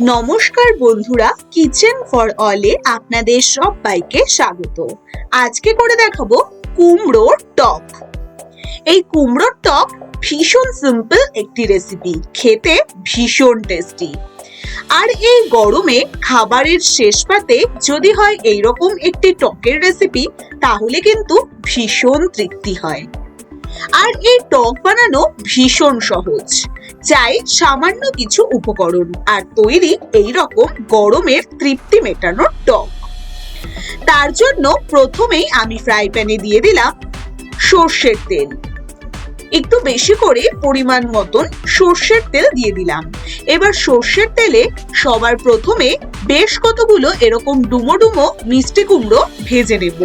নমস্কার বন্ধুরা, kitchen for অলে আপনাদের সবাইকে স্বাগত। আজকে করে দেখাবো কুমড়োর টক। এই কুমড়োর টক ভীষণ সিম্পল একটি রেসিপি, খেতে ভীষণ টেস্টি। আর এই গরমে খাবারের শেষ পাতে যদি হয় এইরকম একটি টকের রেসিপি, তাহলে কিন্তু ভীষণ তৃপ্তি হয়। আর এই টক বানানো ভীষণ সহজ, চাই সামান্য কিছু উপকরণ আর তৈরি এই রকম গরমের তৃপ্তি মেটানোর টক। তার জন্য প্রথমেই আমি ফ্রাই প্যানে দিয়ে দিলাম সর্ষের তেল। একটু বেশি করে পরিমাণ মতন সর্ষের তেল দিয়ে দিলাম। এবার সর্ষের তেলে সবার প্রথমে বেশ কতগুলো এরকম ডুমো ডুমো মিষ্টি কুমড়ো ভেজে নেব।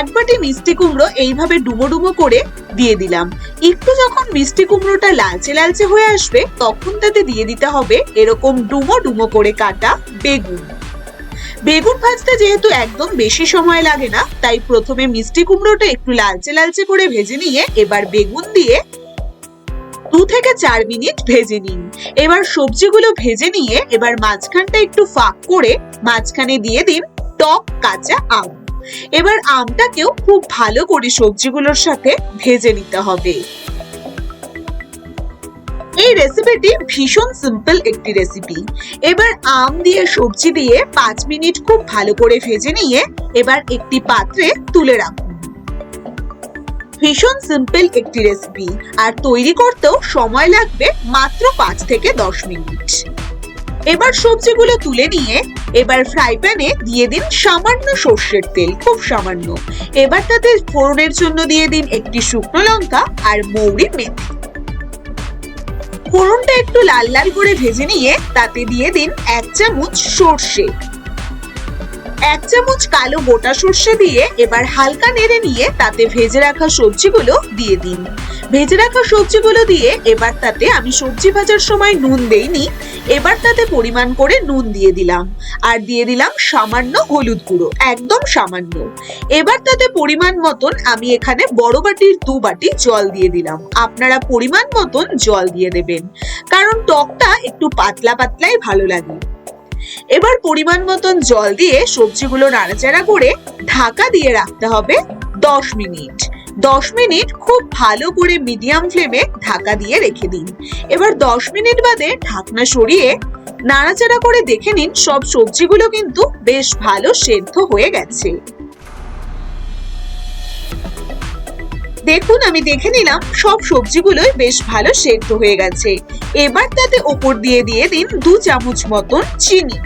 এক বাটি মিষ্টি কুমড়ো এইভাবে ডুমো ডুমো করে দিয়ে দিলাম। একটু যখন মিষ্টি কুমড়োটা লালচে লালচে হয়ে আসবে, তখন তাতে দিয়ে দিতে হবে এরকম ডুমো ডুমো করে কাটা বেগুন। বেগুন ভাজতে যেহেতু একদম বেশি সময় লাগে না, তাই প্রথমে মিষ্টি কুমড়োটা একটু লালচে লালচে করে ভেজে নিয়ে এবার বেগুন দিয়ে 2 থেকে 4 মিনিট ভেজে নিন। এবার সবজিগুলো ভেজে নিয়ে এবার মাঝখানটা একটু ফাঁক করে মাঝখানে দিয়ে দিন টক কাঁচা আম। এবার আমটাকেও খুব ভালো করে সবজিগুলোর সাথে ভেজে নিতে হবে। এই রেসিপিটি ভীষণ সিম্পল একটি রেসিপি। এবার আম দিয়ে সবজি দিয়ে 5 মিনিট খুব ভালো করে ভেজে নিয়ে এবার একটি পাত্রে তুলে রাখুন। ভীষণ সিম্পল একটি রেসিপি, আর তৈরি করতেও সময় লাগবে মাত্র 5 থেকে 10 মিনিট। এবার সবজিগুলো তুলে নিয়ে এবার ফ্রাই প্যানে দিয়ে দিন সামান্য সর্ষের তেল, খুব সামান্য। এবার তাতে ফোড়নের জন্য দিয়ে দিন একটি শুকনো লঙ্কা আর মৌরি মেথি। ফোড়নটা একটু লাল লাল করে ভেজে নিয়ে তাতে দিয়ে দিন 1 চামচ সর্ষে, 1 চামচ কালো গোটা সর্ষে দিয়ে এবার হালকা নেড়ে নিয়ে তাতে ভেজে রাখা সবজিগুলো দিয়ে দিন। ভেজে রাখা সবজিগুলো দিয়ে এবার তাতে আমি সবজি ভাজার সময় নুন দেইনি, এবার তাতে পরিমাণ করে নুন দিয়ে দিলাম আর দিয়ে দিলাম সামান্য হলুদ গুঁড়ো, একদম সামান্য। এবার তাতে পরিমাণ মতন আমি এখানে বড় বাটির 2 বাটি জল দিয়ে দিলাম। আপনারা পরিমাণ মতন জল দিয়ে দেবেন, কারণ টকটা একটু পাতলা পাতলাই ভালো লাগে। এবার পরিমাণ মতন জল দিয়ে সবজিগুলো নাড়াচাড়া করে ঢাকা দিয়ে রাখতে হবে 10 মিনিট। 10 মিনিট খুব ভালো করে মিডিয়াম ফ্লেমে ঢাকা দিয়ে রেখে দিন। এবার 10 মিনিট বাদে ঢাকনা সরিয়ে নাড়াচাড়া করে দেখে নিন সব সবজিগুলো কিন্তু বেশ ভালো সেদ্ধ হয়ে গেছে। দেখুন, আমি দেখে নিলাম সব সবজিগুলোই বেশ ভালো সেদ্ধ হয়ে গেছে। এবার তাতে ওপর দিয়ে দিন 2 চামচ মতন চিনি।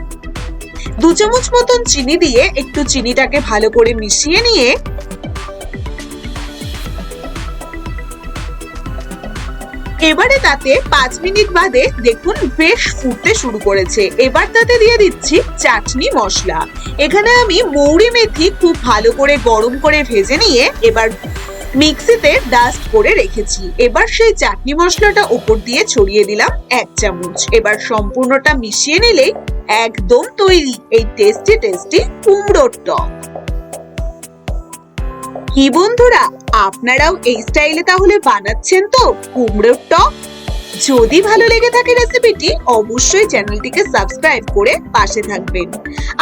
2 চামচ মতন চিনি দিয়ে একটু চিনিটাকে ভালো করে মিশিয়ে নিয়ে এবারে তাতে 5 মিনিট বাদে দেখুন বেশ ফুটতে শুরু করেছে। এবার তাতে দিয়ে দিচ্ছি চাটনি মশলা। এখানে আমি মৌরি মেথি খুব ভালো করে গরম করে ভেজে নিয়ে এবার মিক্সিতে ডাস্ট করে রেখেছি। এবার সেই চাটনি মশলাটা উপর দিয়ে ছড়িয়ে দিলাম 1 চামচ। এবার সম্পূর্ণটা মিশিয়ে নিলেই একদম তৈরি এই টেস্টি টেস্টি কুমড়োর টক। কি বন্ধুরা, আপনারাও এই স্টাইলে তাহলে বানাচ্ছেন তো কুমড়োর টক? যদি ভালো লেগে থাকে রেসিপিটি, অবশ্যই চ্যানেলটিকে সাবস্ক্রাইব করে পাশে থাকবেন।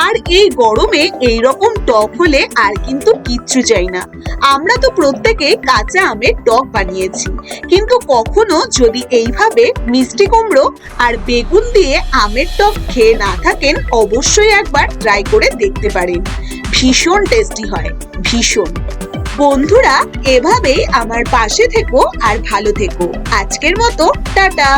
আর এই গরমে এই রকম টক হলে আর কিন্তু কিচ্ছু চাই না। আমরা তো প্রত্যেকেই কাঁচা আমের টক বানিয়েছি, কিন্তু কখনো যদি এইভাবে মিষ্টি কুমড়ো আর বেগুন দিয়ে আমের টক খেয়ে না থাকেন, অবশ্যই একবার ট্রাই করে দেখতে পারেন। ভীষণ টেস্টি হয়, ভীষণ। বন্ধুরা, এভাবেই আমার পাশে থেকো আর ভালো থেকো। আজকের মতো টাটা।